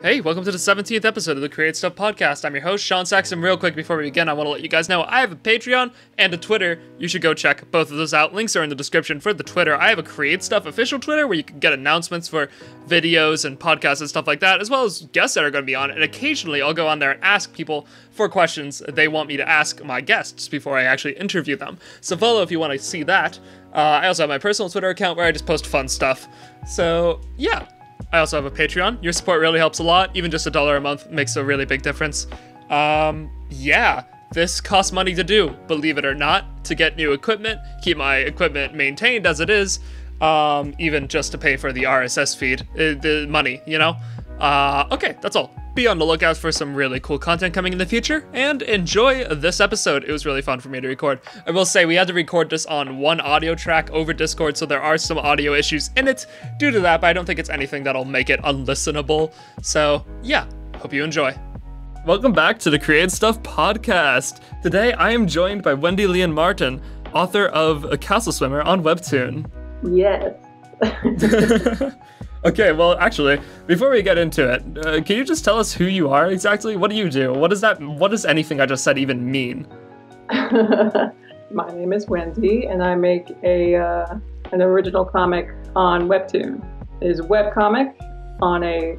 Hey, welcome to the 17th episode of the Create Stuff Podcast. I'm your host, Shaun Saxum. Real quick before we begin, I want to let you guys know I have a Patreon and a Twitter. You should go check both of those out. Links are in the description for the Twitter. I have a Create Stuff official Twitter where you can get announcements for videos and podcasts and stuff like that, as well as guests that are going to be on. And occasionally I'll go on there and ask people for questions they want me to ask my guests before I actually interview them. So follow if you want to see that. I also have my personal Twitter account where I just post fun stuff. So, yeah. I also have a Patreon. Your support really helps a lot. Even just $1 a month makes a really big difference. Yeah, this costs money to do, believe it or not, to get new equipment, keep my equipment maintained as it is, even just to pay for the RSS feed, the money, you know? Okay, that's all. Be on the lookout for some really cool content coming in the future, and enjoy this episode. It was really fun for me to record. I will say we had to record this on one audio track over Discord, so there are some audio issues in it due to that, but I don't think it's anything that'll make it unlistenable. So, yeah, hope you enjoy. Welcome back to the Create Stuff Podcast. Today, I am joined by Wendy Lian Martin, author of A Castle Swimmer on Webtoon. Yes. Okay, well, actually, before we get into it, can you just tell us who you are exactly? What do you do? What does anything I just said even mean? My name is Wendy, and I make an original comic on Webtoon. It is a webcomic on a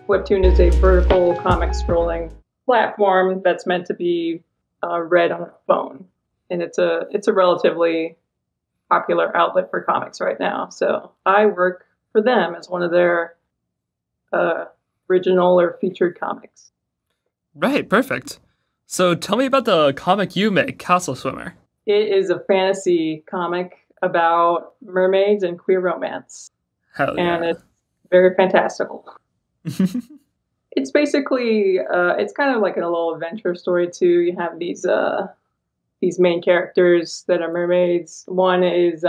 Webtoon is a vertical comic scrolling platform that's meant to be read on a phone, and it's a relatively popular outlet for comics right now. So I work for them as one of their original or featured comics. Right, perfect. So tell me about the comic you make, Castle Swimmer. It is a fantasy comic about mermaids and queer romance. Hell yeah. And it's very fantastical. It's basically, it's kind of like a little adventure story too. You have these main characters that are mermaids. One is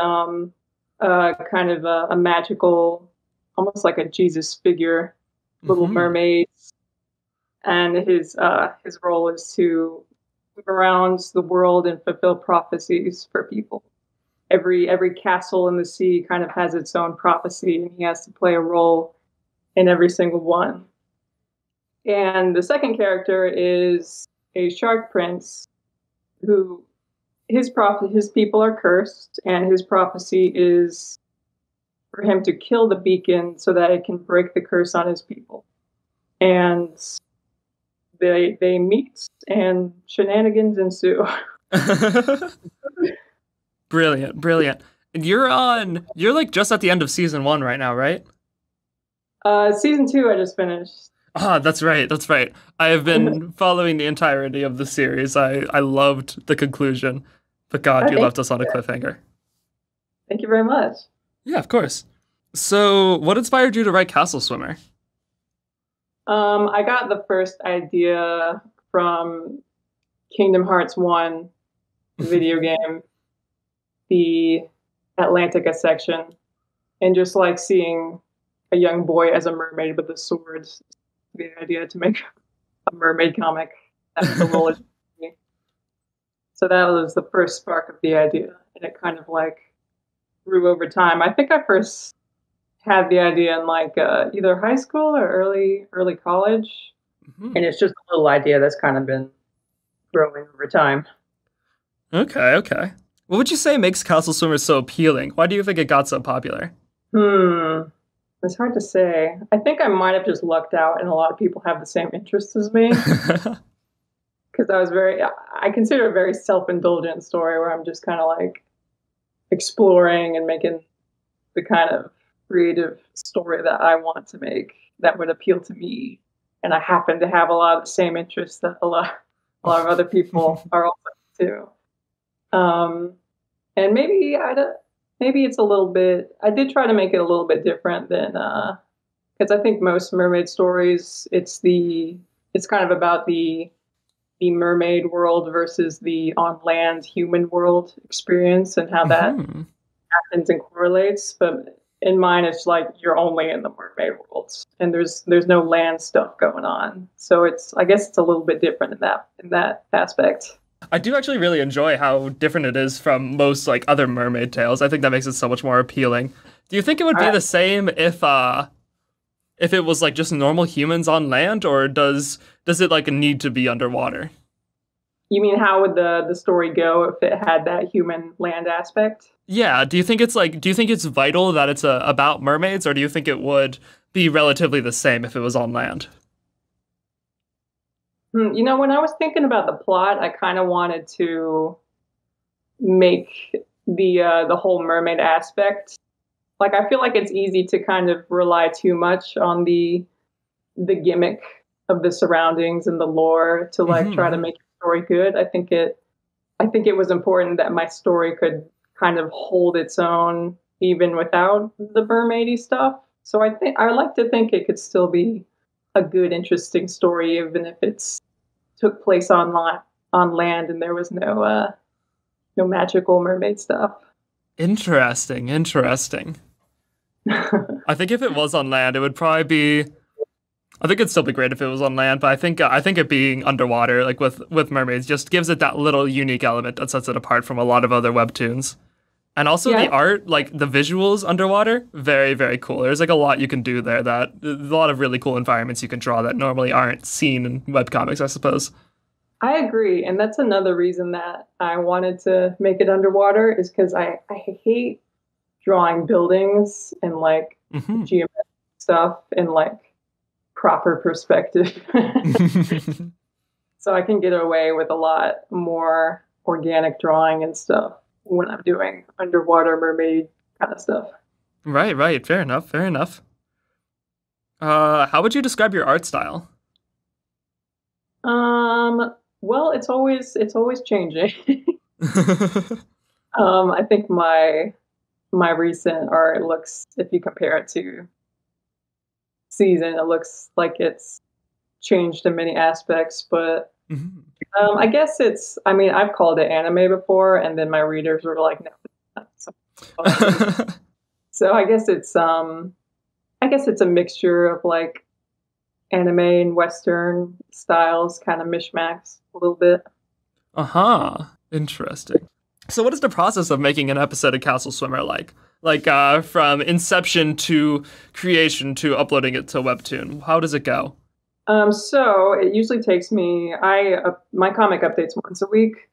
kind of a magical, almost like a Jesus figure, little mermaid, and his role is to move around the world and fulfill prophecies for people. Every castle in the sea kind of has its own prophecy, and he has to play a role in every single one. And the second character is a shark prince who his people are cursed, and his prophecy is for him to kill the beacon so that it can break the curse on his people. And they meet, and shenanigans ensue. Brilliant. And you're like just at the end of season 1 right now, right? Season 2 I just finished. Ah, that's right. I have been following the entirety of the series. I loved the conclusion. But God, you left us on a cliffhanger. Thank you very much. Yeah, of course. So, what inspired you to write Castle Swimmer? I got the first idea from Kingdom Hearts 1 video game, the Atlantica section, and just like seeing a young boy as a mermaid with a sword, the idea to make a mermaid comic. That was a little So that was the first spark of the idea, and it kind of like grew over time. I think I first had the idea in like either high school or early college, and it's just a little idea that's kind of been growing over time. Okay. What would you say makes Castle Swimmer so appealing? Why do you think it got so popular? It's hard to say. I think I might have just lucked out, and a lot of people have the same interests as me. Because I consider it a very self-indulgent story where I'm just kind of like exploring and making the kind of creative story that I want to make that would appeal to me. And I happen to have a lot of the same interests that a lot of other people are also too. And maybe it's a little bit, I did try to make it a little bit different than, because I think most mermaid stories, it's kind of about the mermaid world versus the on-land human world experience and how that happens and correlates. But in mine, it's like you're only in the mermaid world, and there's no land stuff going on. So I guess it's a little bit different in that aspect. I do actually really enjoy how different it is from most like other mermaid tales. I think that makes it so much more appealing. Do you think it would be the same if if it was like just normal humans on land, or does it like need to be underwater? You mean how would the story go if it had that human land aspect? Yeah, do you think it's vital that it's about mermaids, or do you think it would be relatively the same if it was on land? You know, when I was thinking about the plot, I kind of wanted to make the whole mermaid aspect. Like, I feel like it's easy to kind of rely too much on the gimmick of the surroundings and the lore to like try to make your story good. I think it was important that my story could kind of hold its own even without the mermaidy stuff. So I like to think it could still be a good, interesting story, even if it's took place on land and there was no magical mermaid stuff. Interesting. I think if it was on land, it would probably be. I think it'd still be great if it was on land, but I think it being underwater, like with mermaids, just gives it that little unique element that sets it apart from a lot of other webtoons. And also the art, like the visuals underwater, very, very cool. There's like a lot you can do there, a lot of really cool environments you can draw that normally aren't seen in webcomics, I suppose. I agree, and that's another reason that I wanted to make it underwater is because I hate drawing buildings and like geometric stuff in like proper perspective. So I can get away with a lot more organic drawing and stuff when I'm doing underwater mermaid kind of stuff. Right. Fair enough. How would you describe your art style? Well, it's always changing. I think my recent art looks, if you compare it to season, it looks like it's changed in many aspects, but I guess I've called it anime before, and then my readers were like, no. So I guess it's a mixture of like anime and Western styles, kind of mishmash a little bit. Interesting. So what is the process of making an episode of Castle Swimmer like? Like from inception to creation to uploading it to Webtoon? How does it go? So it usually takes me, my comic updates once a week.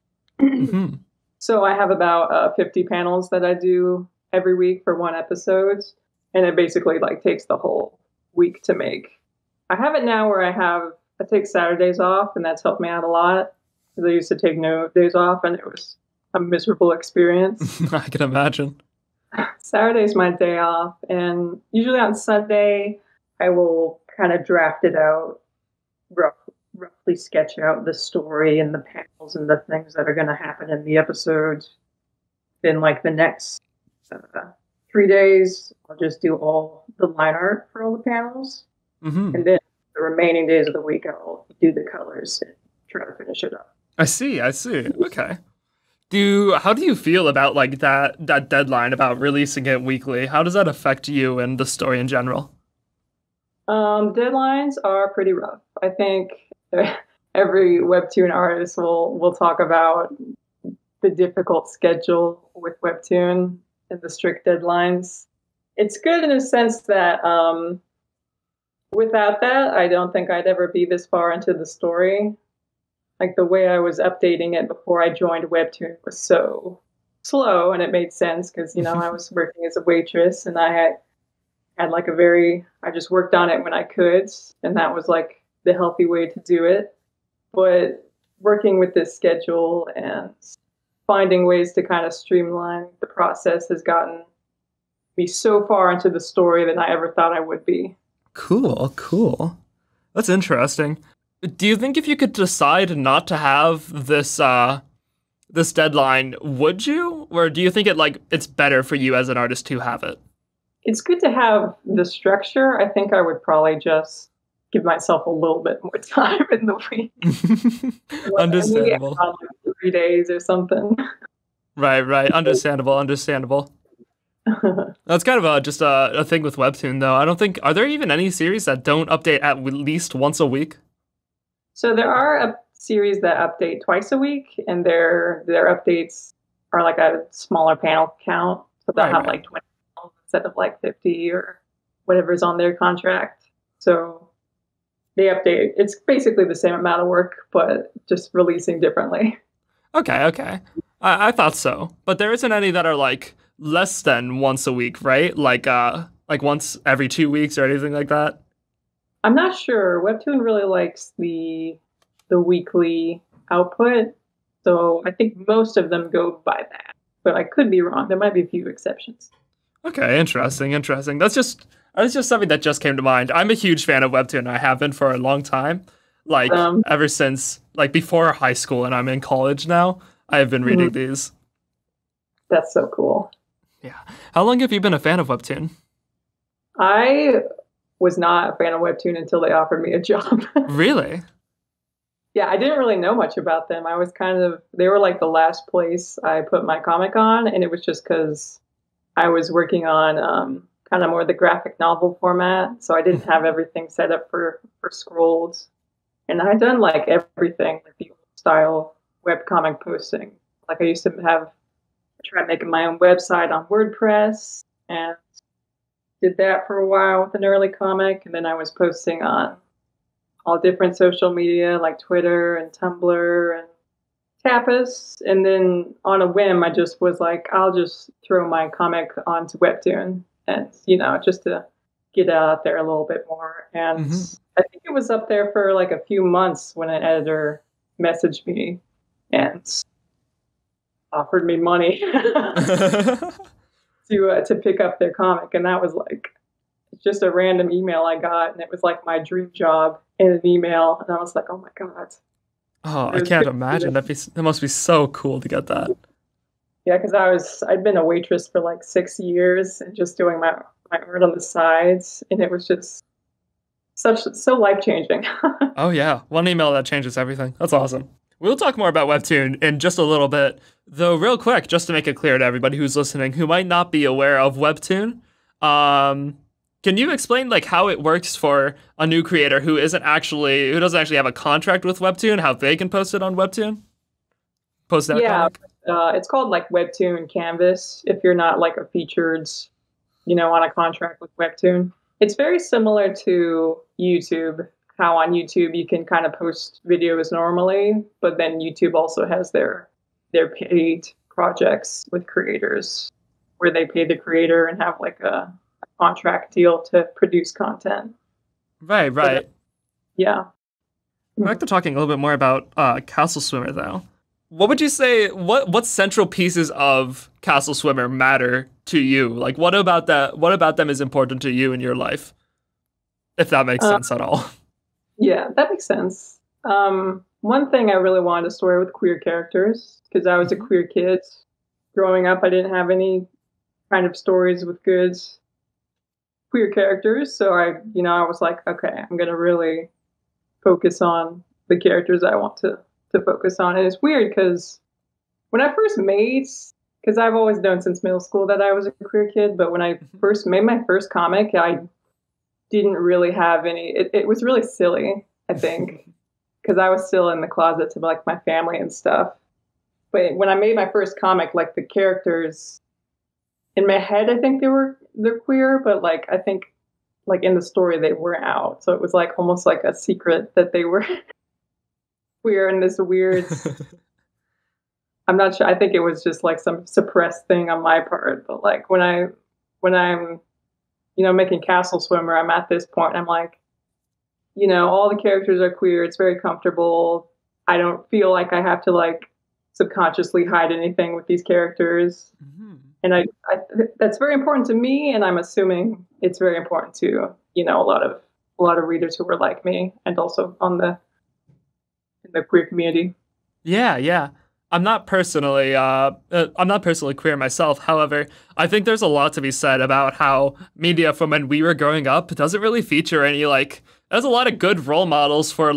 So I have about 50 panels that I do every week for one episode. And it basically like takes the whole week to make. I have it now where I take Saturdays off, and that's helped me out a lot. Because I used to take no days off, and it was a miserable experience. I can imagine. Saturday's my day off, and usually on Sunday, I will kind of draft it out, roughly sketch out the story and the panels and the things that are going to happen in the episode. Then, like the next 3 days, I'll just do all the line art for all the panels. And then the remaining days of the week, I'll do the colors and try to finish it up. I see. Okay. How do you feel about like that deadline about releasing it weekly? How does that affect you and the story in general? Deadlines are pretty rough. I think every webtoon artist will talk about the difficult schedule with webtoon and the strict deadlines. It's good in a sense that without that, I don't think I'd ever be this far into the story. Like the way I was updating it before I joined Webtoon was so slow, and it made sense because, I was working as a waitress, and I just worked on it when I could, and that was like the healthy way to do it. But working with this schedule and finding ways to kind of streamline the process has gotten me so far into the story than I ever thought I would be. Cool. That's interesting. Do you think if you could decide not to have this this deadline, would you? Or do you think it's better for you as an artist to have it? It's good to have the structure. I think I would probably just give myself a little bit more time in the week. Understandable. Like 3 days or something. Right. Understandable. That's kind of just a thing with Webtoon, though. Are there even any series that don't update at least once a week? So there are a series that update twice a week, and their updates are like a smaller panel count. So they'll have like 20 panels instead of like 50 or whatever's on their contract. So they update. It's basically the same amount of work, but just releasing differently. Okay. I thought so, but there isn't any that are like less than once a week, right? Like once every 2 weeks or anything like that. I'm not sure. Webtoon really likes the weekly output, so I think most of them go by that. But I could be wrong. There might be a few exceptions. Okay, interesting. That's just something that just came to mind. I'm a huge fan of Webtoon. I have been for a long time, like ever since like before high school, and I'm in college now. I have been reading these. That's so cool. Yeah. How long have you been a fan of Webtoon? I was not a fan of Webtoon until they offered me a job. Really? Yeah, I didn't really know much about them. They were like the last place I put my comic on, and it was just because I was working on kind of more the graphic novel format, so I didn't have everything set up for scrolls. And I had done like everything, like the old style webcomic posting. Like I used to try making my own website on WordPress, and did that for a while with an early comic, and then I was posting on all different social media like Twitter and Tumblr and Tapas. And then on a whim, I just was like, I'll just throw my comic onto Webtoon, and just to get out there a little bit more. And I think it was up there for like a few months when an editor messaged me and offered me money to pick up their comic. And that was like just a random email I got, and it was like my dream job in an email. And I was like, oh my God. Oh, I can't imagine. That must be so cool to get that. Yeah, because I'd been a waitress for like 6 years and just doing my art on the sides, and it was just so life-changing. Oh yeah, one email that changes everything. That's awesome. We'll talk more about Webtoon in just a little bit, though real quick, just to make it clear to everybody who's listening who might not be aware of Webtoon, can you explain like how it works for a new creator who doesn't actually have a contract with Webtoon, how they can post it on Webtoon? Post that comic? It's called like Webtoon Canvas if you're not like a featured, on a contract with Webtoon. It's very similar to YouTube, how on YouTube you can kind of post videos normally, but then YouTube also has their paid projects with creators where they pay the creator and have like a contract deal to produce content. Right. Yeah. Back to talking a little bit more about Castle Swimmer, though. What would you say, what central pieces of Castle Swimmer matter to you? Like, what about them is important to you in your life? If that makes sense at all. Yeah, that makes sense. One thing I really wanted a story with queer characters, because I was a queer kid. Growing up, I didn't have any kind of stories with good queer characters, so I was like, okay, I'm going to really focus on the characters I want to focus on. And it's weird because when I first because I've always known since middle school that I was a queer kid, but when I first made my first comic, I didn't really have any, it was really silly, I think, because I was still in the closet to like my family and stuff. But when I made my first comic, like the characters in my head, I think they're queer, but like I think like in the story they were out. So it was like almost like a secret that they were queer in this weird I'm not sure. I think it was just like some suppressed thing on my part. But like when I'm making Castle Swimmer, I'm at this point. I'm like, all the characters are queer. It's very comfortable. I don't feel like I have to like subconsciously hide anything with these characters. And I that's very important to me. And I'm assuming it's very important to a lot of readers who are like me, and also in the queer community. Yeah. I'm not personally queer myself. However, I think there's a lot to be said about how media from when we were growing up doesn't really feature any there's a lot of good role models for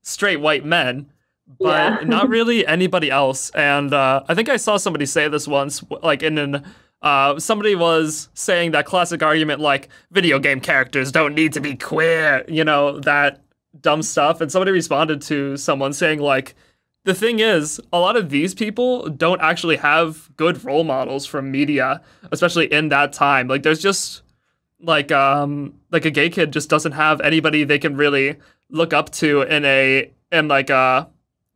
straight white men, but not really anybody else. And I think I saw somebody say this once, somebody was saying that classic argument like video game characters don't need to be queer, that dumb stuff. And somebody responded to someone saying the thing is, a lot of these people don't actually have good role models from media, especially in that time. There's just like a gay kid just doesn't have anybody they can really look up to in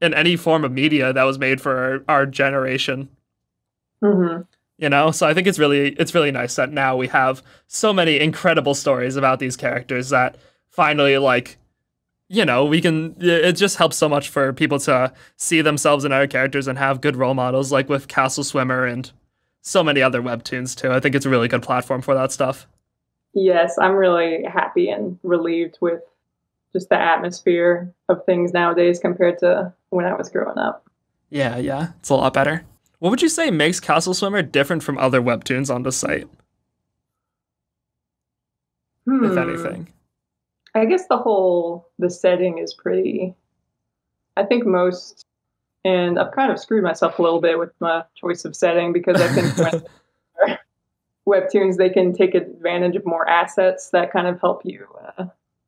any form of media that was made for our generation. Mm-hmm. You know, so I think it's really nice that now we have so many incredible stories about these characters that finally, like, you know, it just helps so much for people to see themselves in our characters and have good role models, like with Castle Swimmer and so many other webtoons too. I think it's a really good platform for that stuff. Yes, I'm really happy and relieved with just the atmosphere of things nowadays compared to when I was growing up. Yeah, it's a lot better. What would you say makes Castle Swimmer different from other webtoons on the site? If anything. I guess the setting is pretty, I think most, and I've kind of screwed myself a little bit with my choice of setting because I think when webtoons, they can take advantage of more assets that kind of help you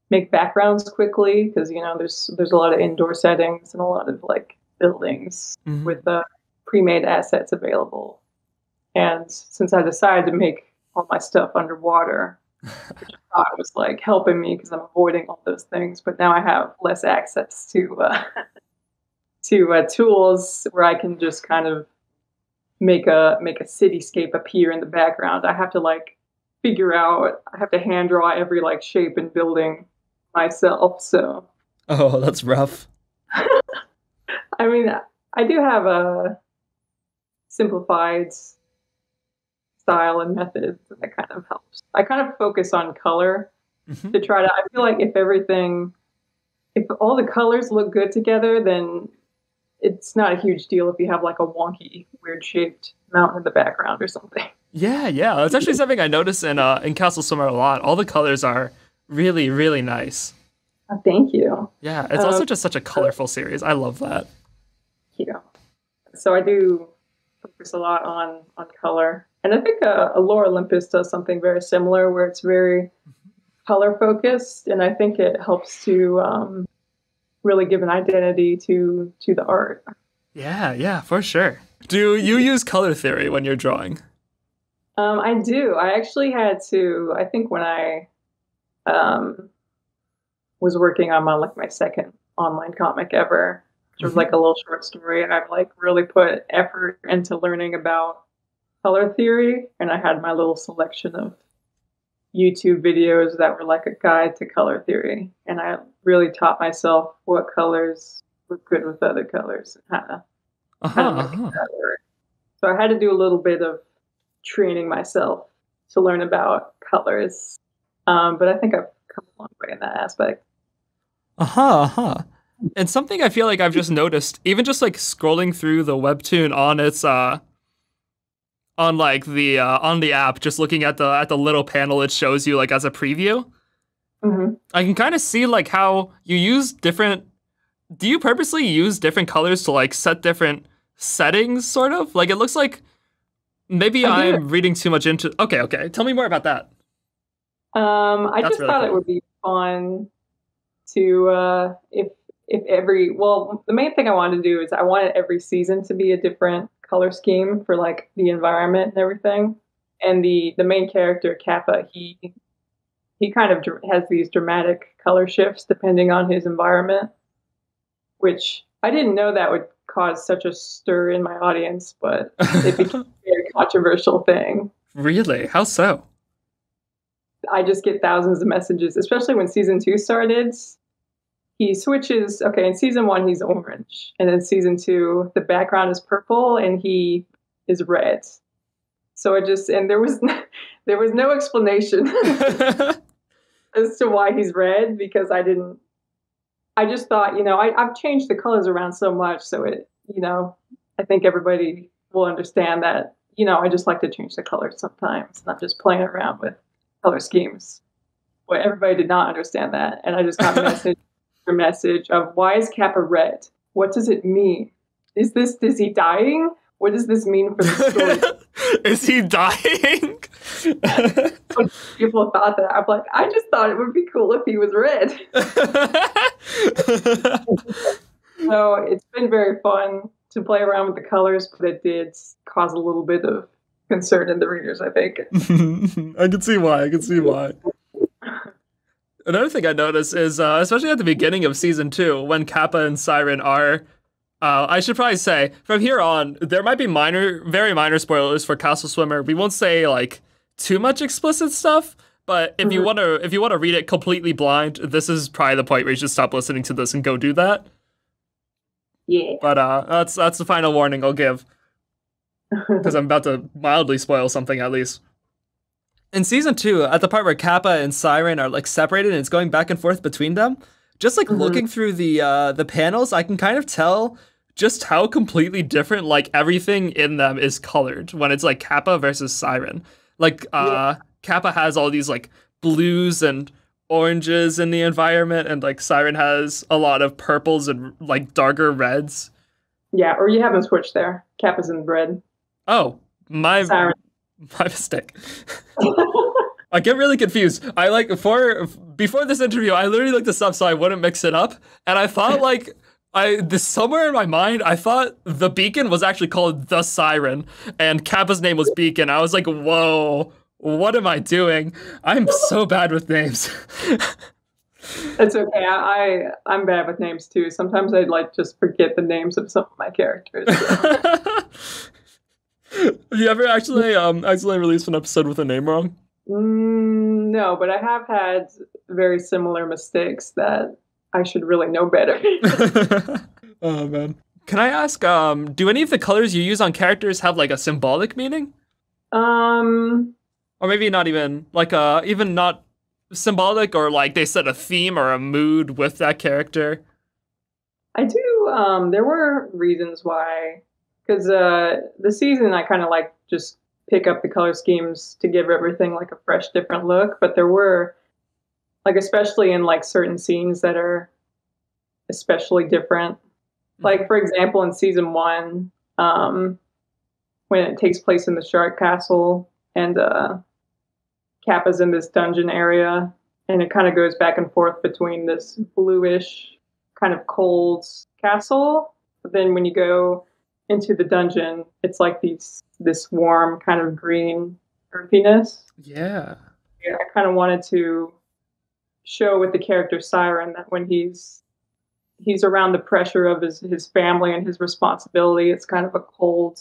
make backgrounds quickly because, you know, there's a lot of indoor settings and a lot of like buildings with pre-made assets available. And since I decided to make all my stuff underwater, which I thought was like helping me because I'm avoiding all those things, but now I have less access to tools where I can just kind of make a cityscape appear in the background. I have to hand draw every like shape and building myself. So that's rough. I mean, I do have a simplified style and method that kind of helps. I kind of focus on color to try to, I feel like if all the colors look good together, then it's not a huge deal if you have like a wonky, weird shaped mountain in the background or something. Yeah. That's actually something I notice in Castle Swimmer a lot. All the colors are really, really nice. Thank you. Yeah, it's also just such a colorful series. I love that. Thank you. So I do focus a lot on color. And I think Allure Olympus does something very similar where it's very color focused. And I think it helps to really give an identity to the art. Yeah, for sure. Do you use color theory when you're drawing? I do. I actually had to, I think when I was working on my second online comic ever, which was like a little short story, I've like really put effort into learning about color theory, and I had my little selection of YouTube videos that were like a guide to color theory, and I really taught myself what colors look good with other colors and how to make that work. So I had to do a little bit of training myself to learn about colors, but I think I've come a long way in that aspect. And something I feel like I've just noticed, even just like scrolling through the webtoon on its on the app, just looking at the little panel it shows you like as a preview, I can kind of see like how you use different. Do you purposely use different colors to like set different settings, sort of? Like it looks like maybe I'm reading too much into. Okay. Tell me more about that. I just really thought it would be fun to the main thing I wanted to do is I wanted every season to be a different color scheme for like the environment and everything. And the main character Kappa, he kind of has these dramatic color shifts depending on his environment, which I didn't know that would cause such a stir in my audience, but it became a very controversial thing. Really? How so? I just get thousands of messages, especially when season 2 started. He switches. Okay, in season 1, he's orange. And in season 2, the background is purple and he is red. So there was no explanation as to why he's red, because I just thought, I've changed the colors around so much. So I think everybody will understand that, I just like to change the colors sometimes, not just playing around with color schemes. But everybody did not understand that. And I just got a message of, why is Kappa red? What does it mean? Is he dying? What does this mean for the story? Is he dying? People thought that. I'm like, I just thought it would be cool if he was red. So it's been very fun to play around with the colors, but it did cause a little bit of concern in the readers, I think. I can see why. I can see why. Another thing I noticed is, especially at the beginning of season 2, when Kappa and Siren are, I should probably say, from here on, there might be very minor spoilers for Castle Swimmer. We won't say like too much explicit stuff, but if you wanna read it completely blind, this is probably the point where you should stop listening to this and go do that. Yeah. But that's the final warning I'll give, because I'm about to mildly spoil something at least. In season 2, at the part where Kappa and Siren are like separated and it's going back and forth between them, just like looking through the panels, I can kind of tell just how completely different like everything in them is colored when it's like Kappa versus Siren. Like Kappa has all these like blues and oranges in the environment, and like Siren has a lot of purples and like darker reds. Yeah, or you haven't switched there. Kappa's in red. Oh, my mistake. I get really confused. I like before this interview, I literally looked this up so I wouldn't mix it up, and I thought like somewhere in my mind, I thought the beacon was actually called the Siren, and Kappa's name was Beacon. I was like, whoa, what am I doing? I'm so bad with names. It's okay. I'm bad with names too. Sometimes I like just forget the names of some of my characters. Have you ever actually released an episode with a name wrong? No, but I have had very similar mistakes that I should really know better. Oh man. Can I ask, do any of the colors you use on characters have like a symbolic meaning? Or maybe not even like even not symbolic, or like they set a theme or a mood with that character? I do. There were reasons why, because the season I kind of like just pick up the color schemes to give everything like a fresh, different look. But there were, like, especially in like certain scenes that are especially different. Like, for example, in season 1, when it takes place in the Shark Castle, and Kappa's in this dungeon area, and it kind of goes back and forth between this bluish, kind of cold castle. But then when you go into the dungeon, it's like this warm kind of green earthiness. Yeah. I kind of wanted to show with the character Siren that when he's around the pressure of his family and his responsibility, it's kind of a cold,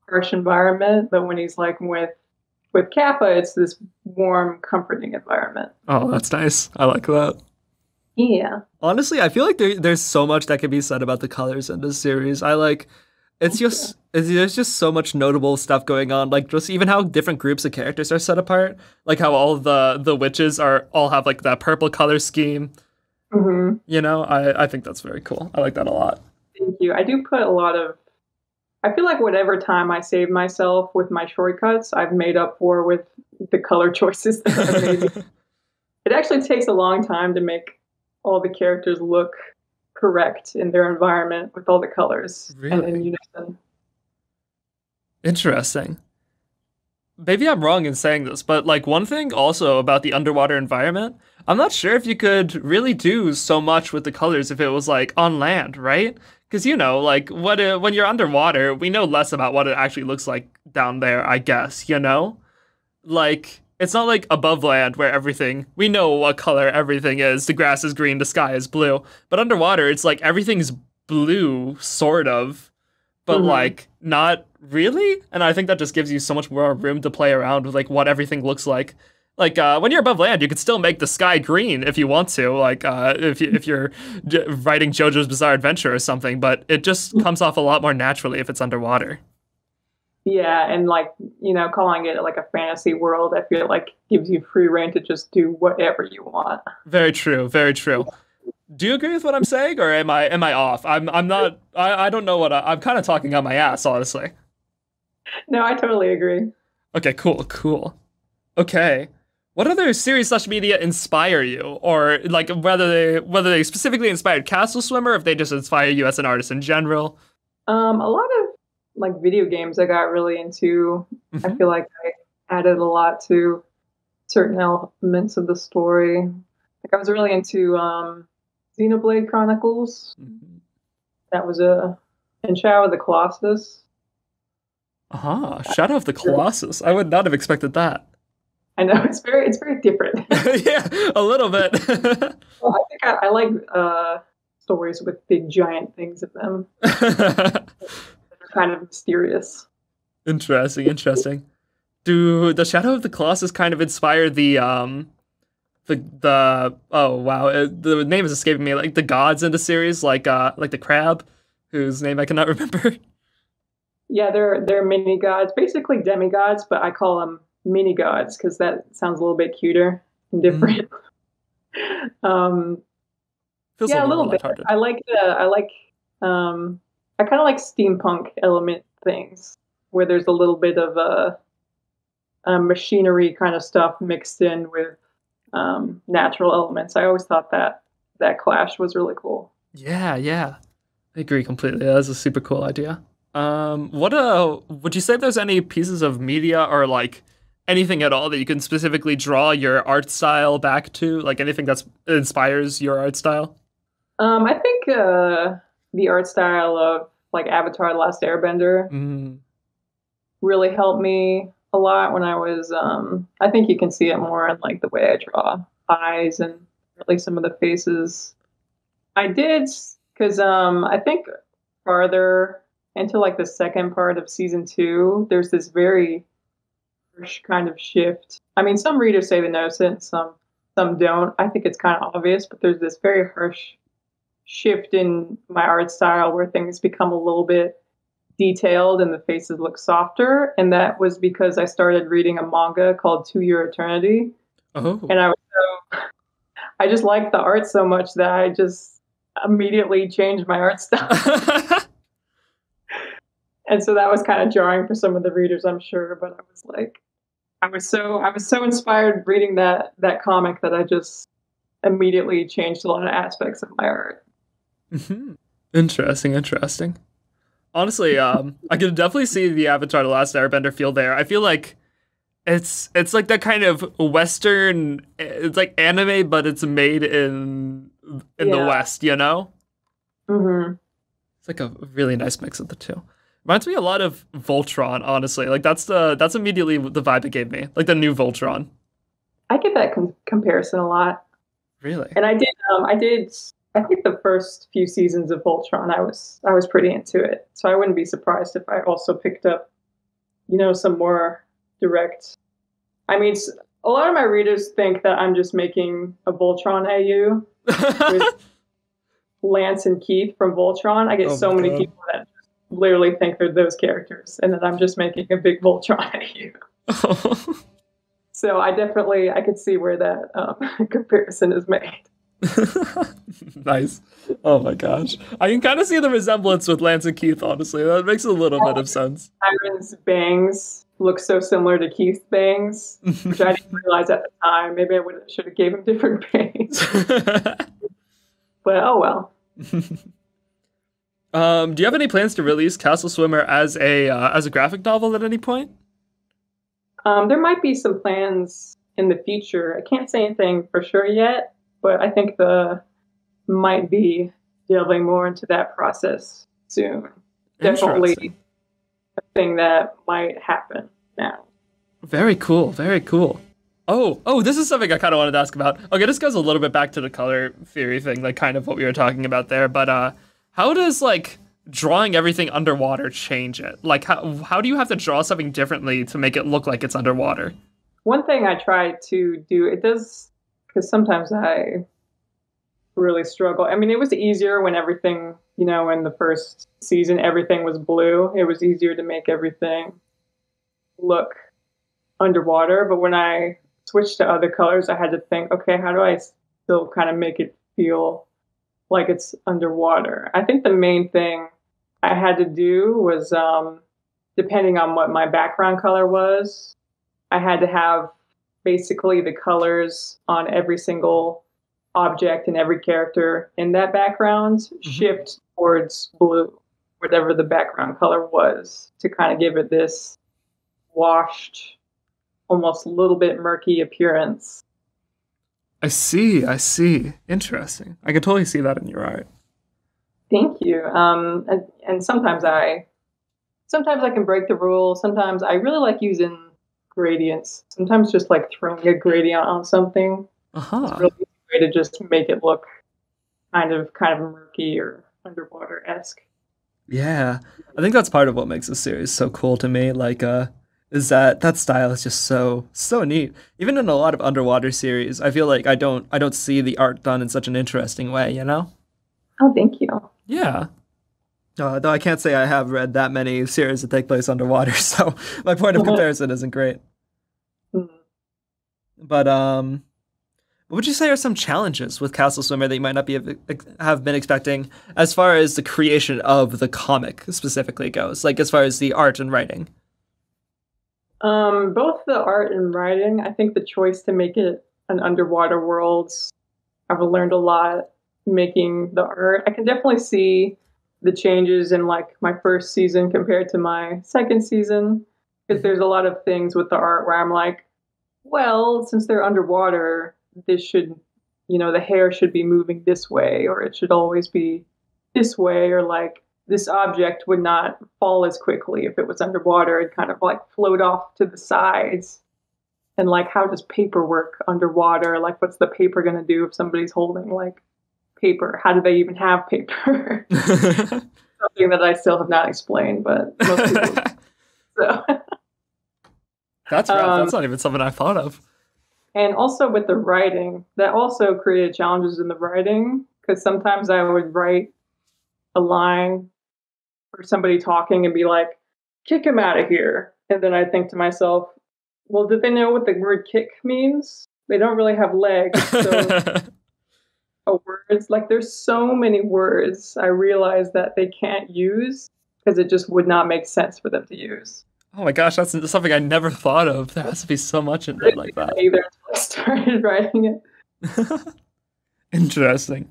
harsh environment. But when he's like with Kappa, it's this warm, comforting environment. Oh, that's nice. I like that. Yeah. Honestly, I feel like there's so much that can be said about the colors in this series. There's just so much notable stuff going on. Like, just even how different groups of characters are set apart. Like how all the witches all have like that purple color scheme. Mm-hmm. You know, I think that's very cool. I like that a lot. Thank you. I do put a lot of, I feel like whatever time I save myself with my shortcuts, I've made up for with the color choices that I made. It actually takes a long time to make all the characters look correct in their environment with all the colors. Really? And in unison. Interesting. Maybe I'm wrong in saying this, but like one thing also about the underwater environment, I'm not sure if you could really do so much with the colors if it was like on land, right? Because, you know, like when you're underwater, we know less about what it actually looks like down there, I guess, you know? Like, it's not like above land where we know what color everything is. The grass is green, the sky is blue. But underwater, it's like everything's blue, sort of, but like not really. And I think that just gives you so much more room to play around with like what everything looks like. Like when you're above land, you can still make the sky green if you want to. Like if you're writing JoJo's Bizarre Adventure or something, but it just comes off a lot more naturally if it's underwater. Yeah, and like, you know, calling it like a fantasy world, I feel like gives you free reign to just do whatever you want. Very true, very true. Do you agree with what I'm saying, or am I off? I'm not. I don't know what I'm kind of talking out my ass, honestly. No, I totally agree. Okay, cool. Okay, what other series/media inspire you, or like whether they specifically inspired Castle Swimmer, or if they just inspire you as an artist in general? A lot of like video games I got really into. I feel like I added a lot to certain elements of the story. Like I was really into Xenoblade Chronicles. That was and Shadow of the Colossus. Shadow of the Colossus. I would not have expected that. I know it's very different. Yeah, a little bit. Well, I think I like stories with big giant things in them. They're kind of mysterious. Interesting. Do the Shadow of the Colossus kind of inspire the oh wow, the name is escaping me, like the gods in the series, like the crab, whose name I cannot remember. Yeah, they're mini gods, basically demigods, but I call them mini gods because that sounds a little bit cuter and different. Feels Yeah, a more little bit. lighthearted. I kind of like steampunk element things where there's a little bit of machinery kind of stuff mixed in with natural elements. I always thought that clash was really cool. Yeah, I agree completely. That's a super cool idea. What would you say there's any pieces of media or like anything at all that you can specifically draw your art style back to? Like anything that inspires your art style? I think the art style of like Avatar: The Last Airbender really helped me a lot when I was. I think you can see it more in like the way I draw eyes and really some of the faces. I did because I think farther into like the second part of season 2, there's this very harsh kind of shift. I mean, some readers say they notice it, some don't. I think it's kind of obvious, but there's this very harsh shift in my art style where things become a little bit detailed and the faces look softer. And that was because I started reading a manga called To Your Eternity. Oh. And I just liked the art so much that I just immediately changed my art style. And so that was kind of jarring for some of the readers, I'm sure. But I was so inspired reading that comic that I just immediately changed a lot of aspects of my art. Interesting. Honestly, I could definitely see the Avatar: The Last Airbender feel there. I feel like it's like that kind of Western. It's like anime, but it's made in the West. You know. It's like a really nice mix of the two. Reminds me a lot of Voltron, honestly. Like that's immediately the vibe it gave me. Like the new Voltron. I get that comparison a lot. Really? And I did. I think the first few seasons of Voltron, I was pretty into it. So I wouldn't be surprised if I also picked up, some more direct. I mean, a lot of my readers think that I'm just making a Voltron AU with Lance and Keith from Voltron. I get so many people that literally think they're those characters, and that I'm just making a big Voltron AU. So I could see where that comparison is made. Nice. Oh my gosh. I can kind of see the resemblance with Lance and Keith, honestly. That makes a little bit of sense. Iron's bangs look so similar to Keith's bangs, which I didn't realize at the time. Maybe I should have gave him different bangs. But oh well. Do you have any plans to release Castle Swimmer as a graphic novel at any point? There might be some plans in the future. I can't say anything for sure yet, but I think might be delving more into that process soon. Definitely a thing that might happen now. Very cool. Oh, this is something I kind of wanted to ask about. Okay, this goes a little bit back to the color theory thing, like kind of what we were talking about there, but how does like drawing everything underwater change it? Like how do you have to draw something differently to make it look like it's underwater? One thing I try to do, it does, because sometimes I really struggle. I mean, it was easier when everything, in the first season, everything was blue. It was easier to make everything look underwater. But when I switched to other colors, I had to think, okay, how do I still kind of make it feel like it's underwater? I think the main thing I had to do was, depending on what my background color was, I had to have basically the colors on every single object and every character in that background shift towards blue, whatever the background color was, to kind of give it this washed, almost a little bit murky appearance. I see. Interesting. I can totally see that in your art. Thank you. And sometimes I sometimes I can break the rule. Sometimes I really like using gradients. Sometimes just like throwing a gradient on something is a really easy way to just make it look kind of murky or underwater-esque. Yeah, I think that's part of what makes this series so cool to me. Like, is that style is just so neat. Even in a lot of underwater series, I feel like I don't see the art done in such an interesting way. You know? Oh, thank you. Yeah. Though I can't say I have read that many series that take place underwater, so my point of comparison isn't great. Mm. But what would you say are some challenges with Castle Swimmer that you might not have been expecting as far as the creation of the comic specifically goes, like as far as the art and writing? Both the art and writing. I think the choice to make it an underwater world, I've learned a lot making the art. I can definitely see the changes in like my first season compared to my second season, because there's a lot of things with the art where I'm like, well, since they're underwater, this should, the hair should be moving this way, or it should always be this way, or like this object would not fall as quickly if it was underwater. It'd kind of like float off to the sides. And like, how does paper work underwater? Like, what's the paper going to do if somebody's holding like paper? How do they even have paper? Something that I still have not explained, but most people. So. That's rough. That's not even something I thought of. And also with the writing, that also created challenges in the writing, because sometimes I would write a line for somebody talking and be like, kick him out of here. And then I think to myself, well, did they know what the word kick means? They don't really have legs. So words, like there's so many words I realized that they can't use because it just would not make sense for them to use. Oh my gosh, that's something I never thought of. There has to be so much in there like that. Either until I started writing it. Interesting.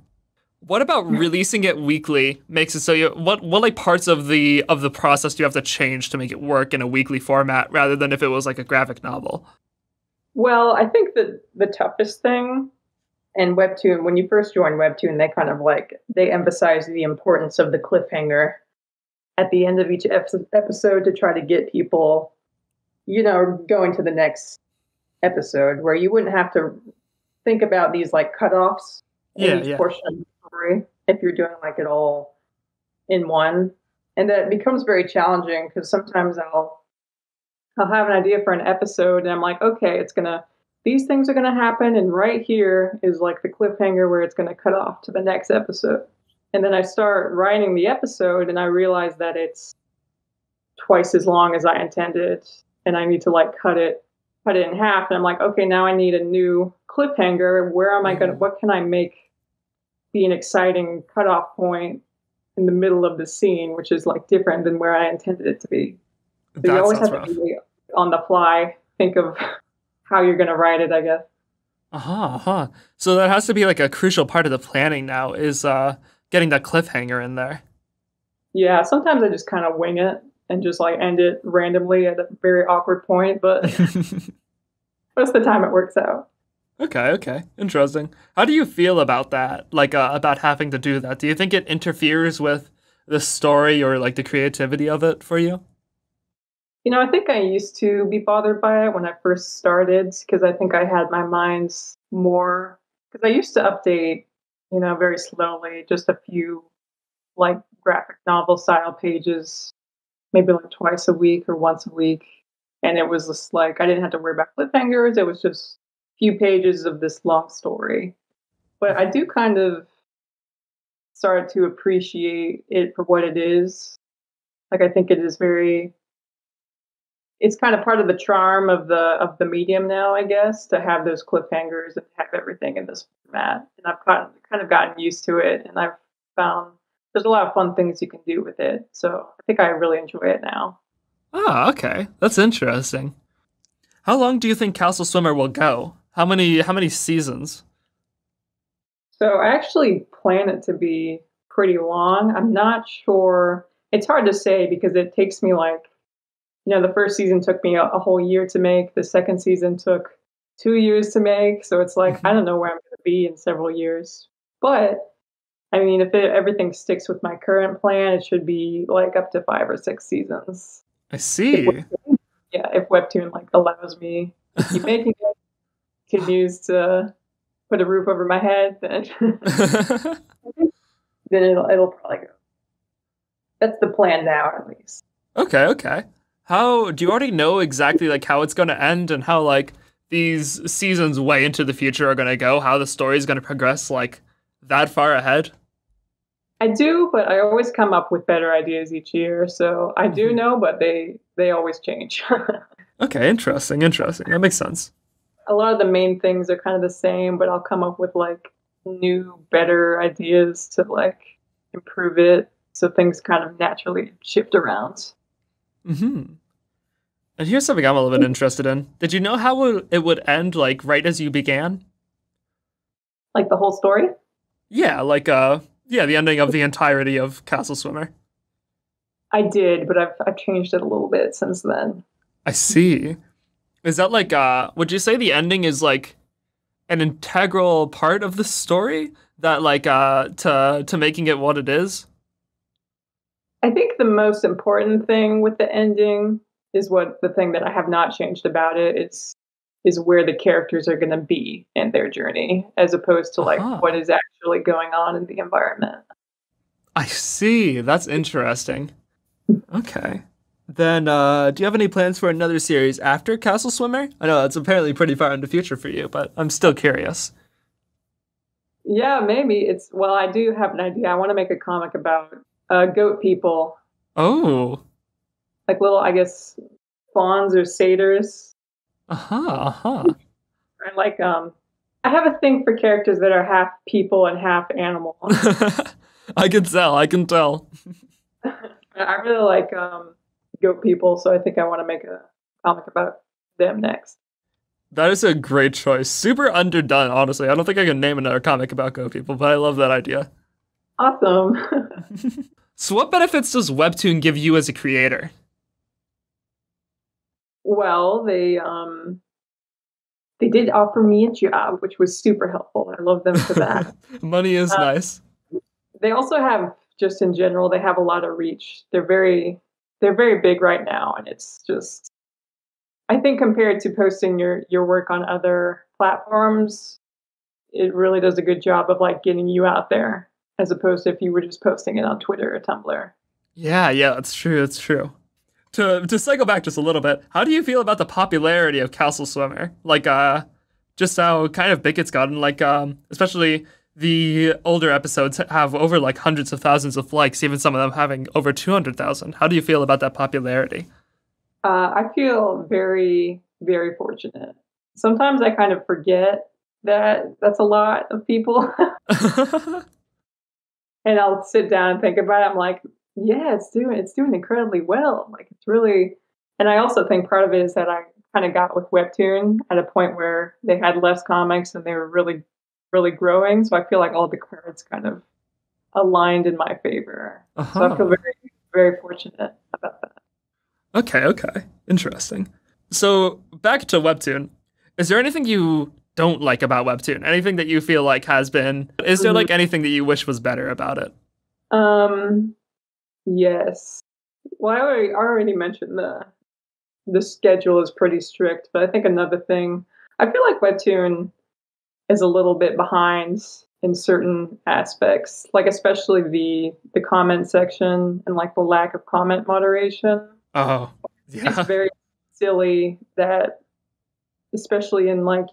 What about releasing it weekly makes it so what like parts of the process do you have to change to make it work in a weekly format rather than if it was like a graphic novel? Well, I think that the toughest thing in Webtoon, when you first join Webtoon, they kind of like, they emphasize the importance of the cliffhanger at the end of each episode to try to get people, going to the next episode, where you wouldn't have to think about these like cutoffs in each portion of the story if you're doing like it all in one. And that becomes very challenging because sometimes I'll have an idea for an episode and I'm like, okay, these things are gonna happen, and right here is like the cliffhanger where it's gonna cut off to the next episode. And then I start writing the episode and I realize that it's twice as long as I intended, and I need to like cut it in half. And I'm like, okay, now I need a new cliffhanger. What can I make be an exciting cutoff point in the middle of the scene, which is like different than where I intended it to be. So you always have to be on the fly, think of how you're going to write it, I guess. So that has to be like a crucial part of the planning now is getting that cliffhanger in there. Yeah, sometimes I just kind of wing it and just like end it randomly at a very awkward point, but most of the time it works out. Okay. Interesting. How do you feel about that? Like about having to do that? Do you think it interferes with the story or like the creativity of it for you? I think I used to be bothered by it when I first started, because I think I had my minds more, because I used to update, very slowly, just a few like graphic novel style pages, maybe like twice a week or once a week. And it was just like, I didn't have to worry about cliffhangers. It was just a few pages of this long story. But I do kind of start to appreciate it for what it is. Like, I think it is it's kind of part of the charm of the medium now, I guess, to have those cliffhangers and have everything in this format. And I've kind of gotten used to it, and I've found there's a lot of fun things you can do with it. So I think I really enjoy it now. Oh, okay. That's interesting. How long do you think Castle Swimmer will go? How many seasons? So I actually plan it to be pretty long. I'm not sure. It's hard to say because it takes me like, the first season took me a whole year to make. The second season took 2 years to make. So it's like, I don't know where I'm going to be in several years. But I mean, if everything sticks with my current plan, it should be like up to 5 or 6 seasons. I see. Yeah, if Webtoon like allows me to keep making it, continues to put a roof over my head, then then it'll probably go. That's the plan now, at least. Okay, okay. How do you already know exactly like how it's gonna end and how like these seasons way into the future are gonna go? How the story is gonna progress like that far ahead? I do, but I always come up with better ideas each year. So I do know, but they always change. Okay, interesting, interesting. That makes sense. A lot of the main things are kind of the same, but I'll come up with like new, better ideas to like improve it. So things kind of naturally shift around. Mm-hmm. And here's something I'm a little bit interested in. Did you know how it would end like right as you began? Like the whole story? Yeah, like yeah, the ending of the entirety of Castle Swimmer. I did, but I've changed it a little bit since then. I see. Is that like would you say the ending is like an integral part of the story that like to making it what it is? I think the most important thing with the ending is what the thing that I have not changed about it is where the characters are going to be in their journey, as opposed to like what is actually going on in the environment. I see. That's interesting. Okay. Then, do you have any plans for another series after Castle Swimmer? I know that's apparently pretty far in the future for you, but I'm still curious. Yeah, maybe. Well, I do have an idea. I want to make a comic about goat people. Oh. Like little, I guess, fawns or satyrs. And like, I have a thing for characters that are half people and half animal. I can tell. I can tell. I really like goat people, so I think I want to make a comic about them next. That is a great choice. Super underdone, honestly. I don't think I can name another comic about goat people, but I love that idea. Awesome. So what benefits does Webtoon give you as a creator? Well, they did offer me a job, which was super helpful. I love them for that. Money is nice. They also have, just in general, they have a lot of reach. They're very big right now, and it's just, I think compared to posting your work on other platforms, it really does a good job of like getting you out there, as opposed to if you were just posting it on Twitter or Tumblr. Yeah, that's true. That's true. To cycle back just a little bit, how do you feel about the popularity of Castle Swimmer? Like, just how kind of big it's gotten. Like, especially the older episodes have over like hundreds of thousands of likes, even some of them having over 200,000. How do you feel about that popularity? I feel very, very fortunate. Sometimes I kind of forget that that's a lot of people. And I'll sit down and think about it. I'm like, yeah, it's doing incredibly well. Like it's really, and I also think part of it is that I kind of got with Webtoon at a point where they had less comics and they were really, really growing. So I feel like all the cards kind of aligned in my favor. So I feel very, very fortunate about that. Okay. Interesting. So back to Webtoon. Is there anything you don't like about Webtoon? Anything that you feel like has been, is there like anything that you wish was better about it? Yes. Well, I already mentioned the schedule is pretty strict, but I think another thing, I feel like Webtoon is a little bit behind in certain aspects, like especially the comment section and like the lack of comment moderation. Oh, yeah. It's very silly that, especially in like,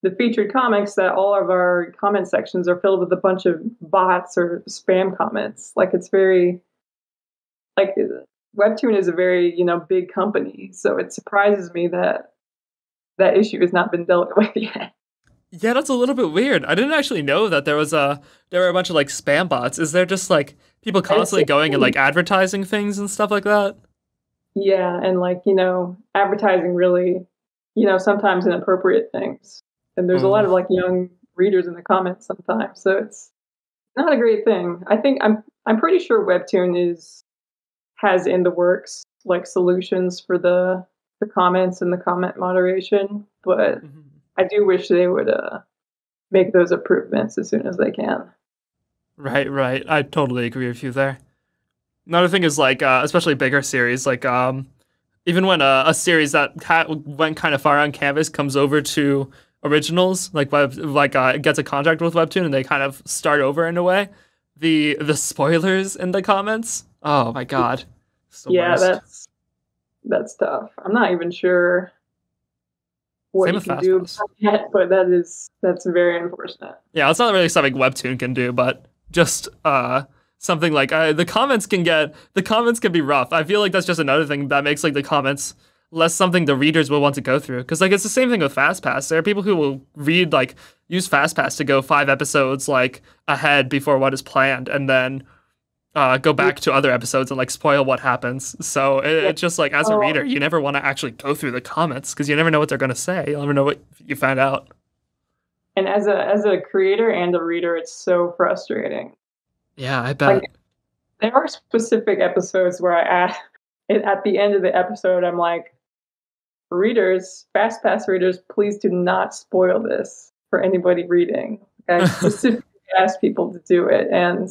the featured comics, that all of our comment sections are filled with a bunch of bots or spam comments. Like it's very, like Webtoon is a very, big company. So it surprises me that that issue has not been dealt with yet. Yeah, that's a little bit weird. I didn't actually know that there were a bunch of like spam bots. Is there just like people constantly going and like advertising things and stuff like that? Yeah, and like, advertising really, sometimes inappropriate things. And there's a lot of like young readers in the comments sometimes. So it's not a great thing. I think I'm pretty sure Webtoon has in the works like solutions for the comments and the comment moderation, but I do wish they would make those improvements as soon as they can. Right. I totally agree with you there. Another thing is like, especially bigger series, like even when a series that went kind of far on canvas comes over to originals, it gets a contract with Webtoon and they kind of start over in a way. The spoilers in the comments. Oh my god, it's the Yeah, worst. that's tough. I'm not even sure what Same you with can do FastPass. about that, but that's very unfortunate. Yeah, it's not really something Webtoon can do, but just something like the comments can be rough. I feel like that's just another thing that makes like the comments less something the readers will want to go through. Because like it's the same thing with FastPass. There are people who will use FastPass to go 5 episodes like ahead before what is planned, and then go back to other episodes and like spoil what happens. So it's just like as a reader, you never want to actually go through the comments because you never know what they're gonna say. You'll never know what you find out. And as a creator and a reader, it's so frustrating. Yeah, I bet. Like, there are specific episodes where I add at the end of the episode, I'm like, readers, FastPass readers, please do not spoil this for anybody reading. I specifically asked people to do it, and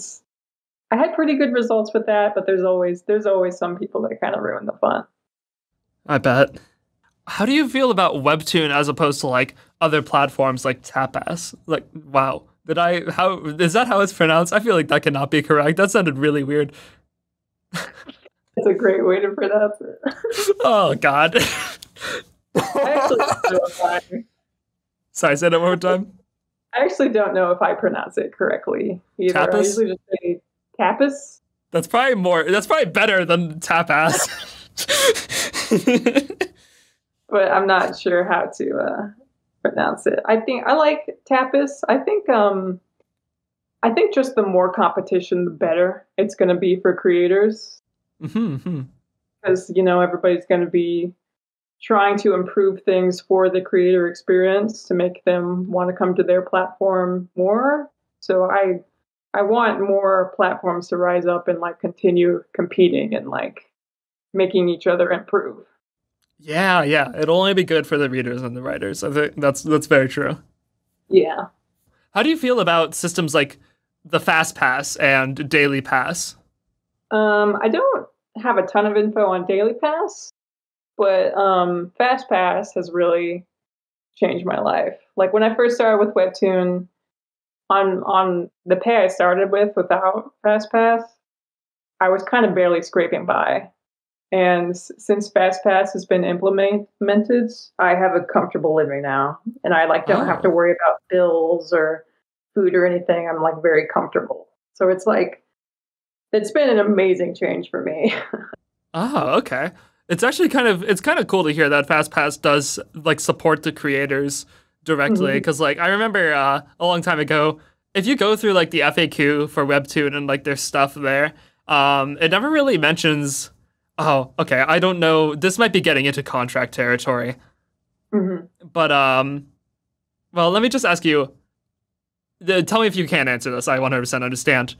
I had pretty good results with that. But there's always some people that kind of ruin the fun. I bet. How do you feel about Webtoon as opposed to like other platforms like Tapas? Like, wow, how is that how it's pronounced? I feel like that cannot be correct. That sounded really weird. It's a great way to pronounce it. Oh God. I actually don't know if Sorry, say that one more time. I actually don't know if I pronounce it correctly either. Tapas? I usually just say tapas. That's probably better than Tapas. But I'm not sure how to pronounce it. I think I like tapas. I think just the more competition, the better it's going to be for creators. Because everybody's going to be trying to improve things for the creator experience to make them want to come to their platform more. So I want more platforms to rise up and like continue competing and like making each other improve. Yeah. It'll only be good for the readers and the writers. I think that's very true. Yeah. How do you feel about systems like the Fast Pass and Daily Pass? I don't have a ton of info on Daily Pass, but Fast Pass has really changed my life. Like when I first started with Webtoon, on the pay I started with without Fast Pass, I was kind of barely scraping by. And since Fast Pass has been implemented, I have a comfortable living now, and I don't have to worry about bills or food or anything. I'm like very comfortable. So it's been an amazing change for me. Oh, okay. It's actually kind of cool to hear that FastPass does like support the creators directly because like I remember a long time ago, if you go through like the FAQ for Webtoon and like there's stuff there, it never really mentions. Oh, okay. I don't know. This might be getting into contract territory, but well, let me just ask you. Tell me if you can't answer this. I 100% understand.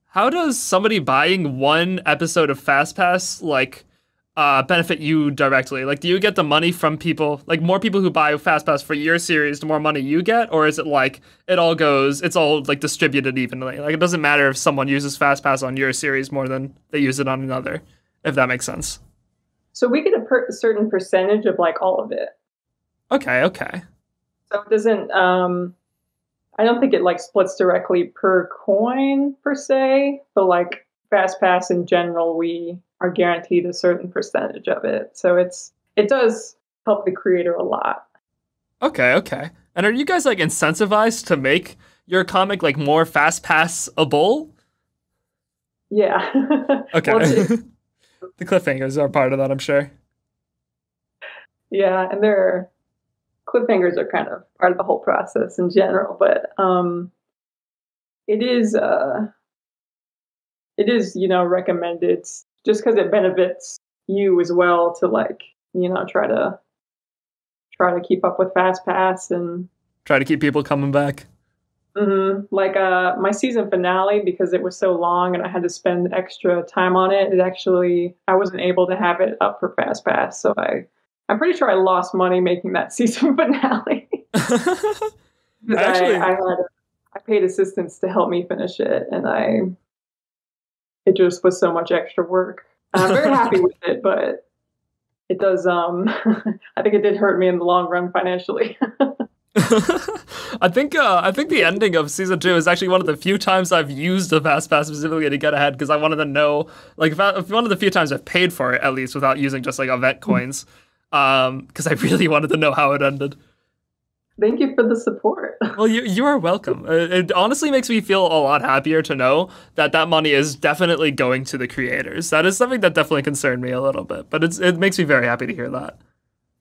How does somebody buying one episode of FastPass like benefit you directly? Like, do you get the money from people, like more people who buy FastPass for your series, the more money you get? Or is it like it's all like distributed evenly? Like, it doesn't matter if someone uses FastPass on your series more than they use it on another, if that makes sense. So we get a certain percentage of like all of it. Okay. So it doesn't, I don't think it like splits directly per coin per se, but like FastPass in general, we are guaranteed a certain percentage of it. So it does help the creator a lot. Okay. And are you guys like incentivized to make your comic like more FastPass-able? Yeah. Okay. Well, the cliffhangers are part of that, I'm sure. Yeah, and cliffhangers are kind of part of the whole process in general, but it is recommended just because it benefits you as well to like try to keep up with FastPass and try to keep people coming back. Like my season finale, because it was so long and I had to spend extra time on it. I wasn't able to have it up for FastPass, so I'm pretty sure I lost money making that season finale. I paid assistants to help me finish it, and it just was so much extra work. I'm very happy with it, but it does. I think it did hurt me in the long run financially. I think the ending of season 2 is actually one of the few times I've used a fast pass specifically to get ahead, because I wanted to know, like, one of the few times I've paid for it at least without using just like event coins, because I really wanted to know how it ended. Thank you for the support. Well, you are welcome. It honestly makes me feel a lot happier to know that money is definitely going to the creators. That is something that definitely concerned me a little bit, but it makes me very happy to hear that.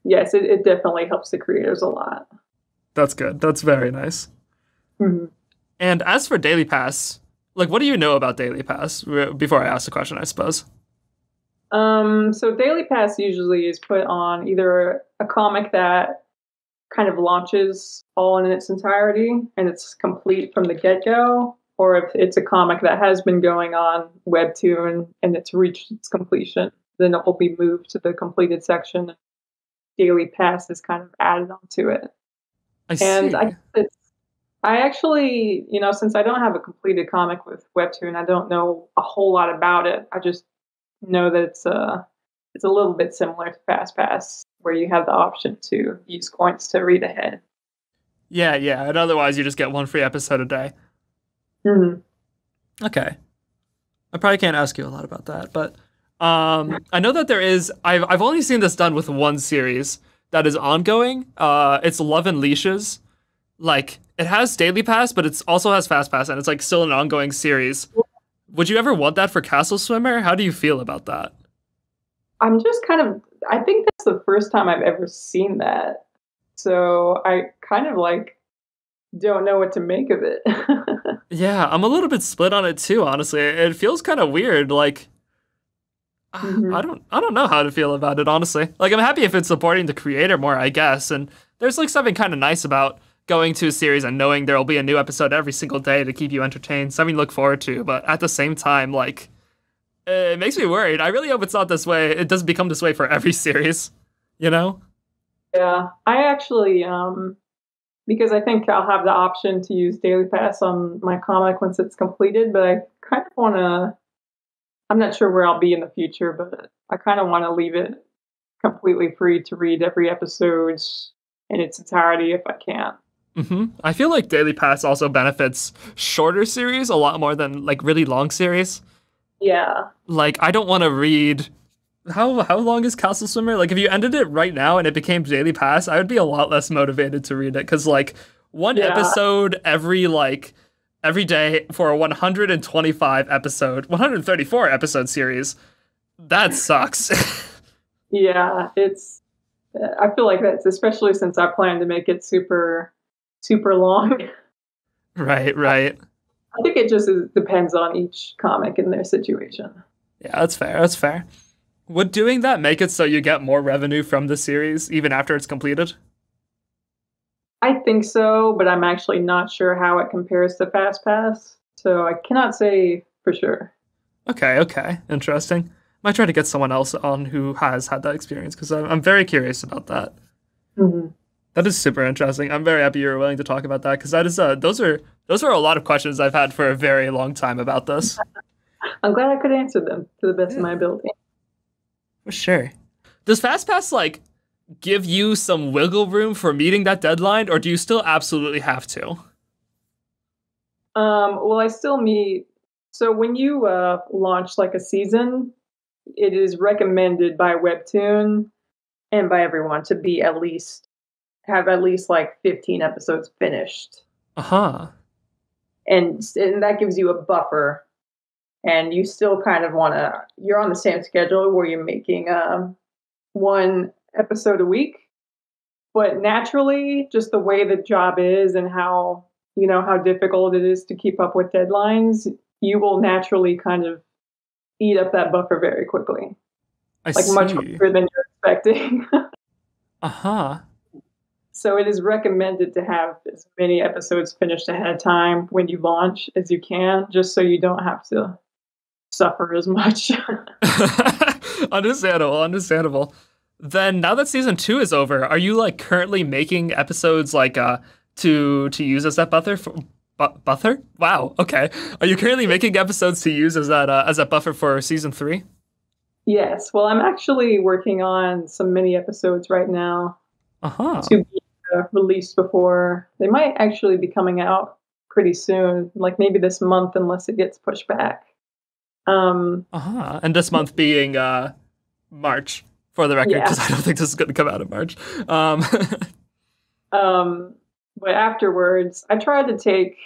Yes, it definitely helps the creators a lot. That's good. That's very nice. Mm-hmm. And as for Daily Pass, like, what do you know about Daily Pass? Before I ask the question, I suppose. So Daily Pass usually is put on either a comic that kind of launches all in its entirety and it's complete from the get-go, or if it's a comic that has been going on Webtoon and it's reached its completion, then it will be moved to the completed section. Daily Pass is kind of added onto it. And I actually, since I don't have a completed comic with Webtoon, I don't know a whole lot about it. I just know that it's a little bit similar to Fast Pass, where you have the option to use coins to read ahead. Yeah, and otherwise you just get one free episode a day. Mm-hmm. Okay. I probably can't ask you a lot about that, but I know that there is. I've only seen this done with one series that is ongoing. It's Love and Leashes. Like, it has Daily Pass, but it also has Fast Pass, and it's like still an ongoing series. Would you ever want that for Castle Swimmer? How do you feel about that? I'm just I think that's the first time I've ever seen that. So I kind of don't know what to make of it. Yeah, I'm a little bit split on it too, honestly. It feels kind of weird. Like, Mm-hmm. I don't know how to feel about it, honestly. Like, I'm happy if it's supporting the creator more, I guess. And there's like something kind of nice about going to a series and knowing there'll be a new episode every single day to keep you entertained. Something to look forward to. But at the same time, like, it makes me worried. I really hope it's not this way. It doesn't become this way for every series, you know? Yeah, I actually, because I think I'll have the option to use Daily Pass on my comic once it's completed, but I kind of want to, I'm not sure where I'll be in the future, but I kind of want to leave it completely free to read every episode in its entirety if I can. Mm-hmm. I feel like Daily Pass also benefits shorter series a lot more than like really long series. Yeah. Like, I don't want to read. How long is Castle Swimmer? Like, if you ended it right now and it became Daily Pass, I would be a lot less motivated to read it, because like one episode every day for a 134 episode series, that sucks. Yeah, I feel like that's, especially since I plan to make it super, super long. Right. I think it just depends on each comic and their situation. Yeah, that's fair. Would doing that make it so you get more revenue from the series even after it's completed? I think so, but I'm actually not sure how it compares to Fast Pass, so I cannot say for sure. Okay, interesting. Might try to get someone else on who has had that experience, because I'm very curious about that. Mm-hmm. That is super interesting. I'm very happy you were willing to talk about that, because that is those are a lot of questions I've had for a very long time about this. I'm glad I could answer them to the best of my ability. For sure. Does FastPass like give you some wiggle room for meeting that deadline, or do you still absolutely have to? Well, I still meet. So when you launch like a season, it is recommended by Webtoon and by everyone to be have at least like 15 episodes finished. Uh-huh. And that gives you a buffer. And you still kind of you're on the same schedule where you're making one episode a week. But naturally, just the way the job is and how difficult it is to keep up with deadlines, you will naturally kind of eat up that buffer very quickly. I see. Much quicker than you're expecting. Uh-huh. So it is recommended to have as many episodes finished ahead of time when you launch as you can, just so you don't have to suffer as much. Understandable. Then now that season 2 is over, are you like currently making episodes like to use as that Buffer? Wow. Okay. Are you currently making episodes to use as that buffer for season 3? Yes. Well, I'm actually working on some mini episodes right now to be released before. They might actually be coming out pretty soon, like maybe this month, unless it gets pushed back. And this month being March, for the record, because I don't think this is going to come out in March. But afterwards, I tried to take,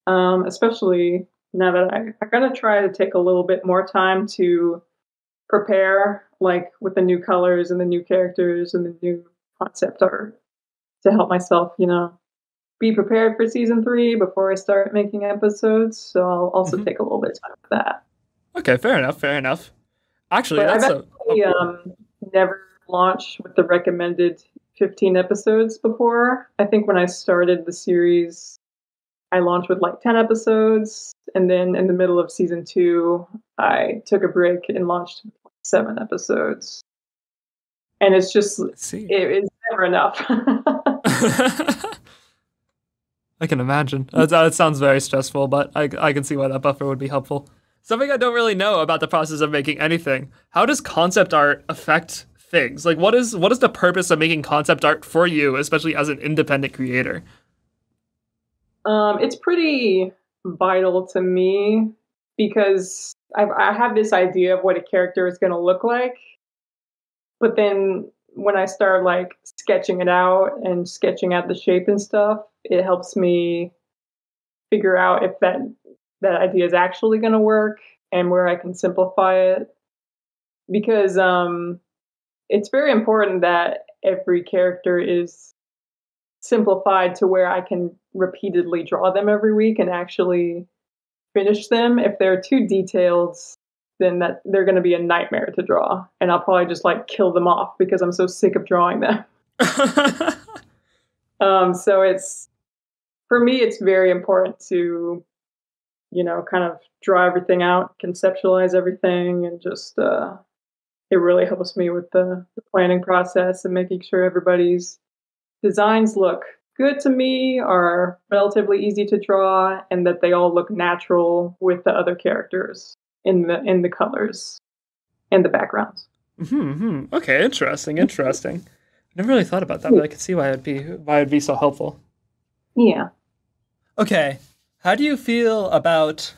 especially now that I gotta try to take a little bit more time to prepare, like with the new colors and the new characters and the new concept art to help myself, be prepared for season 3 before I start making episodes. So I'll also take a little bit of time for that. Okay, fair enough. Actually, I've never launched with the recommended 15 episodes before. I think when I started the series, I launched with like 10 episodes, and then in the middle of season 2, I took a break and launched 7 episodes. And it's just, it's never enough. I can imagine. That sounds very stressful, but I can see why that buffer would be helpful. Something I don't really know about the process of making anything. How does concept art affect things? Like, what is the purpose of making concept art for you, especially as an independent creator? It's pretty vital to me because I have this idea of what a character is going to look like, but then when I start like sketching it out and sketching out the shape and stuff, it helps me figure out if that idea is actually going to work and where I can simplify it. Because it's very important that every character is simplified to where I can repeatedly draw them every week and actually finish them. If they're too detailed, then they're going to be a nightmare to draw, and I'll probably just like kill them off because I'm so sick of drawing them. So for me, it's very important to, kind of draw everything out, conceptualize everything, and just it really helps me with the planning process and making sure everybody's designs look good to me, are relatively easy to draw, and that they all look natural with the other characters in the colors and the backgrounds. Okay, interesting. I never really thought about that, but I can see why it'd be so helpful. Yeah. Okay, how do you feel about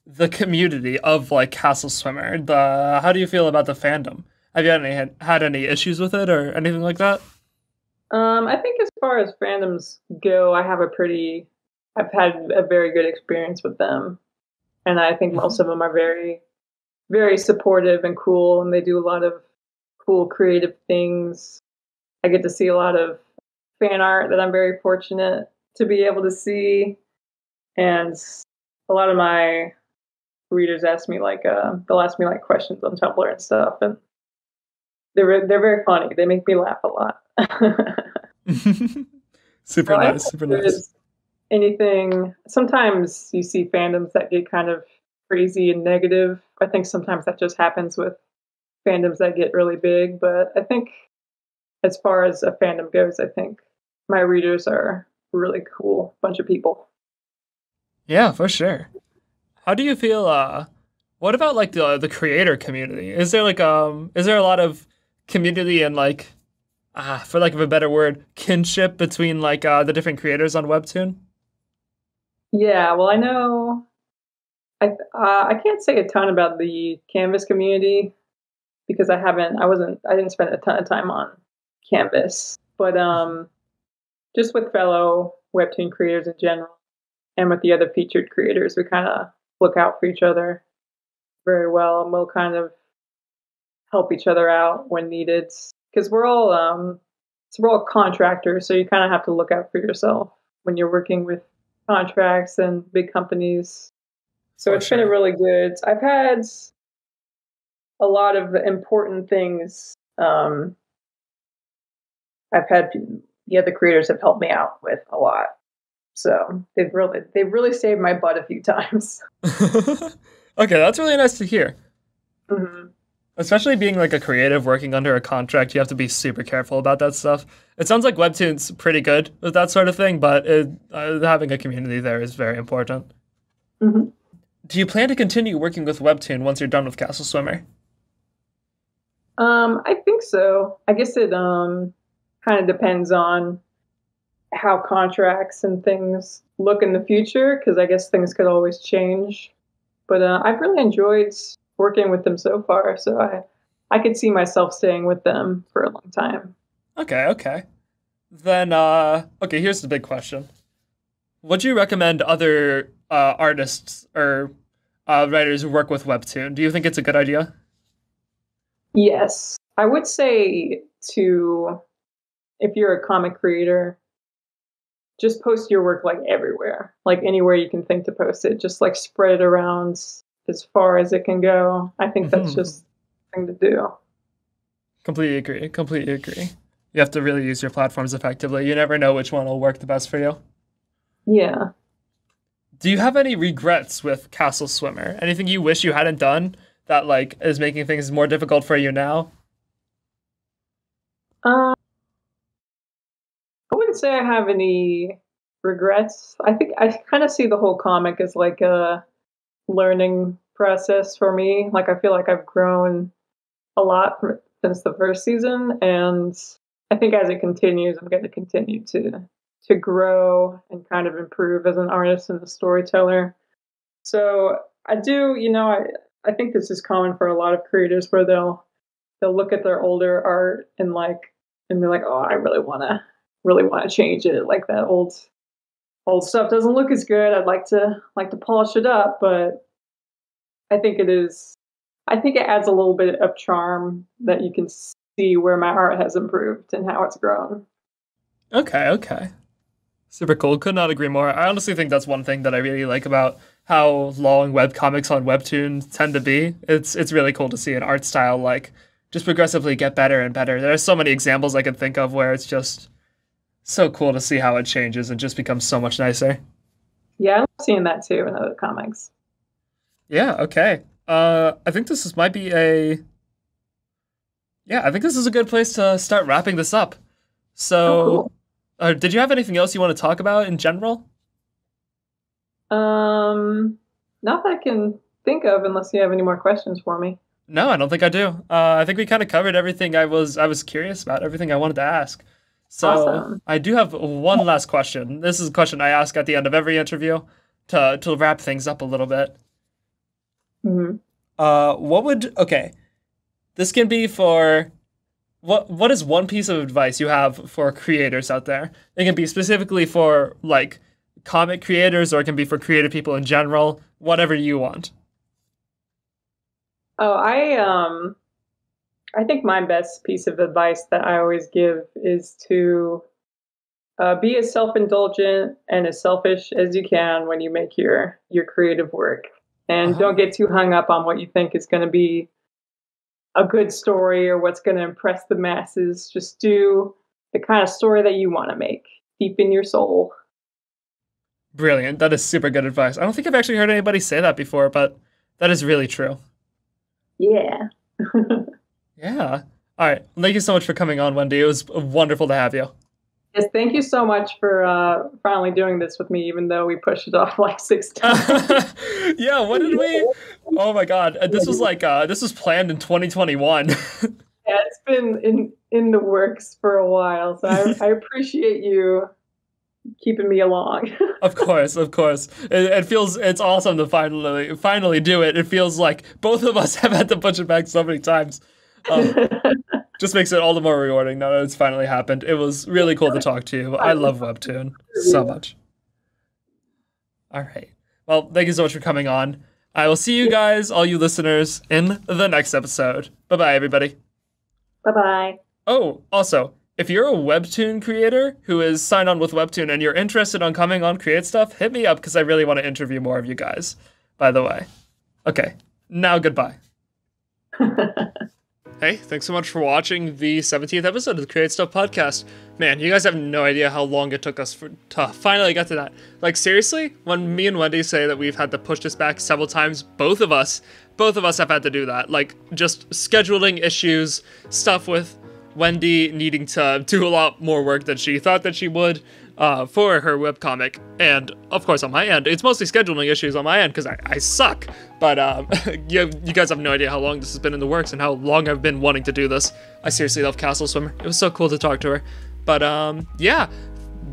the community of like Castle Swimmer? How do you feel about the fandom? Have you had any issues with it or anything like that? I think as far as fandoms go, I've had a very good experience with them. And I think most of them are very, very supportive and cool, and they do a lot of cool creative things. I get to see a lot of fan art that I'm very fortunate to be able to see. And a lot of my readers they'll ask me like questions on Tumblr and stuff, and they're very funny. They make me laugh a lot. Super nice. Anything, sometimes you see fandoms that get kind of crazy and negative. I think sometimes that just happens with fandoms that get really big, but I think as far as a fandom goes, I think my readers are a really cool bunch of people. Yeah, for sure. How do you feel what about like the creator community? Is there a lot of community and like for lack of a better word, kinship between like the different creators on Webtoon? Yeah, well, I know I can't say a ton about the Canvas community because I didn't spend a ton of time on Canvas, but just with fellow Webtoon creators in general and with the other featured creators, we kind of look out for each other very well, and we'll kind of help each other out when needed because we're all contractors, so you kind of have to look out for yourself when you're working with contracts and big companies. So it's been a really good. I've had a lot of important things. I've had the other creators have helped me out with a lot. So they've really saved my butt a few times. Okay, that's really nice to hear. Mm-hmm. Especially being like a creative working under a contract, you have to be super careful about that stuff. It sounds like Webtoon's pretty good with that sort of thing, but having a community there is very important. Mm-hmm. Do you plan to continue working with Webtoon once you're done with Castle Swimmer? I think so. I guess it kind of depends on how contracts and things look in the future, because I guess things could always change. But I've really enjoyed working with them so far, so I could see myself staying with them for a long time. Okay. Then, okay, here's the big question. Would you recommend other artists or writers who work with Webtoon? Do you think it's a good idea? Yes. I would say if you're a comic creator, just post your work like everywhere, like anywhere you can think to post it. Just like spread it around as far as it can go. I think that's just the thing to do. Completely agree. You have to really use your platforms effectively. You never know which one will work the best for you. Yeah. Do you have any regrets with Castle Swimmer? Anything you wish you hadn't done that like is making things more difficult for you now? I wouldn't say I have any regrets. I think I kind of see the whole comic as like a learning process for me. Like I feel like I've grown a lot since the first season, and I think as it continues, I'm going to continue to grow and kind of improve as an artist and a storyteller. So I do, I think this is common for a lot of creators where they'll look at their older art and be like, oh, I really want to change it. Like that old stuff doesn't look as good. I'd like to polish it up, but I think it adds a little bit of charm that you can see where my art has improved and how it's grown. Okay. Super cool. Could not agree more. I honestly think that's one thing that I really like about how long webcomics on Webtoon tend to be. It's really cool to see an art style like just progressively get better and better. There are so many examples I can think of where it's just so cool to see how it changes and just becomes so much nicer. Yeah, I'm seeing that too in other comics. Yeah, okay. I think this is, might be a... Yeah, I think this is a good place to start wrapping this up. So, cool. Did you have anything else you want to talk about in general? Not that I can think of, unless you have any more questions for me. No, I don't think I do. I think we kind of covered everything I was curious about, everything I wanted to ask. So awesome. I do have one last question. This is a question I ask at the end of every interview to wrap things up a little bit. Mm-hmm. Okay, this can be for, what is one piece of advice you have for creators out there? It can be specifically for like comic creators, or it can be for creative people in general, whatever you want. Oh, I think my best piece of advice that I always give is to be as self-indulgent and as selfish as you can when you make your creative work. And don't get too hung up on what you think is going to be a good story or what's going to impress the masses. Just do the kind of story that you want to make, deep in your soul. Brilliant. That is super good advice. I don't think I've actually heard anybody say that before, but that is really true. Yeah. Yeah. All right. Thank you so much for coming on, Wendy. It was wonderful to have you. Yes, thank you so much for finally doing this with me, even though we pushed it off like 6 times. Yeah, what did we? Oh my God. This was planned in 2021. Yeah, it's been in the works for a while, so I appreciate you keeping me along. Of course. It's awesome to finally do it. It feels like both of us have had to push it back so many times. Just makes it all the more rewarding now that it's finally happened. It was really cool to talk to you. I love Webtoon so much. All right. Well, thank you so much for coming on. I will see you guys, all you listeners, in the next episode. Bye-bye, everybody. Bye-bye. Oh, also, if you're a Webtoon creator who is signed on with Webtoon and you're interested on coming on Create Stuff, hit me up because I really want to interview more of you guys, by the way. Okay, now goodbye. hey, thanks so much for watching the 17th episode of the Create Stuff podcast. Man, you guys have no idea how long it took us to finally get to that. Like, seriously, when me and Wendy say that we've had to push this back several times, both of us have had to do that. Like, just scheduling issues, stuff with Wendy needing to do a lot more work than she thought that she would for her webcomic. And, of course, on my end, it's mostly scheduling issues on my end because I suck. But you guys have no idea how long this has been in the works and how long I've been wanting to do this. I seriously love Castle Swimmer. It was so cool to talk to her. But, yeah.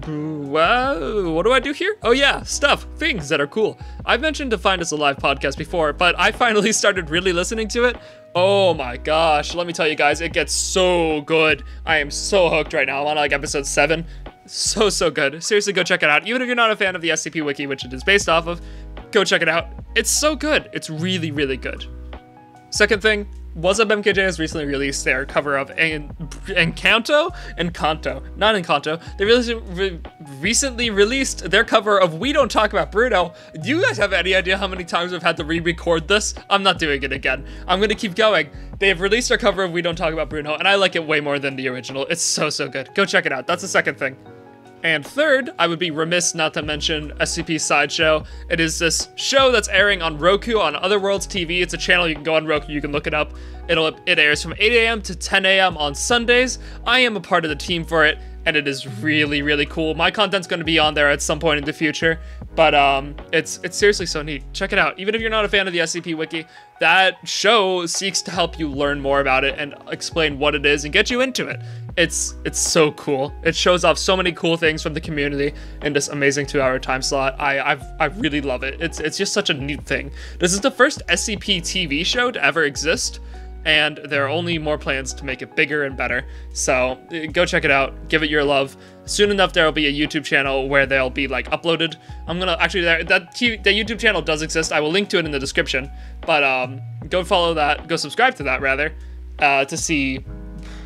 Well, what do I do here? Oh yeah, things that are cool. I've mentioned to find us a live podcast before, but I finally started really listening to it. Oh my gosh, let me tell you guys, it gets so good. I am so hooked right now. I'm on like episode 7. So good. Seriously, go check it out. Even if you're not a fan of the SCP Wiki, which it is based off of, go check it out. It's so good. It's really, really good. Second thing, What's Up MKJ has recently released their cover of Encanto? Not Encanto. They recently released their cover of We Don't Talk About Bruno. Do you guys have any idea how many times I've had to re-record this? I'm not doing it again. I'm gonna keep going. They have released their cover of We Don't Talk About Bruno, and I like it way more than the original. It's so good. Go check it out. That's the second thing. And third, I would be remiss not to mention SCP Sideshow. It is this show that's airing on Roku on Otherworlds TV. It's a channel, you can go on Roku, you can look it up. It airs from 8 a.m. to 10 a.m. on Sundays. I am a part of the team for it, and it is really, really cool. My content's going to be on there at some point in the future, but it's seriously so neat. Check it out. Even if you're not a fan of the SCP Wiki, that show seeks to help you learn more about it and explain what it is and get you into it. It's so cool. It shows off so many cool things from the community in this amazing 2-hour time slot. I really love it. It's just such a neat thing. This is the first SCP TV show to ever exist, and there are only more plans to make it bigger and better. So go check it out. Give it your love. Soon enough, there will be a YouTube channel where they'll be like uploaded. I'm gonna actually that YouTube channel does exist. I will link to it in the description. But go follow that. Go subscribe to that rather to see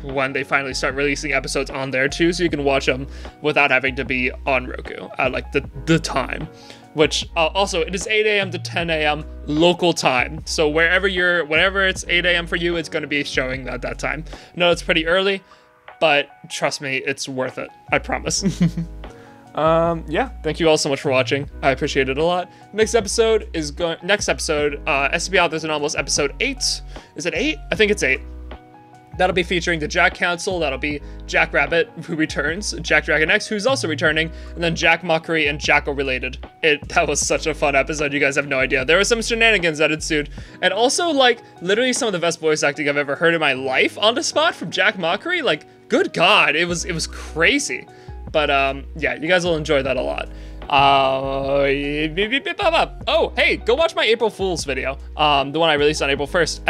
when they finally start releasing episodes on there too, so you can watch them without having to be on Roku at like the time. Which also, it is 8 a.m. to 10 a.m. local time. So whenever it's 8 a.m. for you, it's going to be showing at that time. No, it's pretty early, but trust me, it's worth it. I promise. Yeah, thank you all so much for watching. I appreciate it a lot. Next episode, SCP Authors Anomalous episode 8. Is it 8? I think it's 8. That'll be featuring the Jack Council. That'll be Jack Rabbit, who returns, Jack Dragon X, who's also returning, and then Jack Mockery and Jackal related. That was such a fun episode. You guys have no idea. There were some shenanigans that ensued, and also like literally some of the best voice acting I've ever heard in my life on the spot from Jack Mockery. Like, good God, it was crazy. But yeah, you guys will enjoy that a lot. Oh, hey, go watch my April Fool's video. The one I released on April 1st.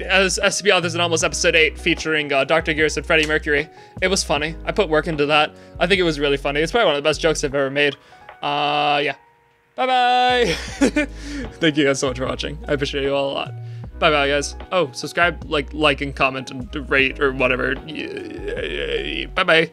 As SCP Authors Anomalous episode 8 featuring Dr. Gears and Freddie Mercury. It was funny. I put work into that. I think it was really funny. It's probably one of the best jokes I've ever made. Yeah. Bye-bye. Thank you guys so much for watching. I appreciate you all a lot. Bye-bye, guys. Oh, subscribe, like and comment, and rate, or whatever. Bye-bye.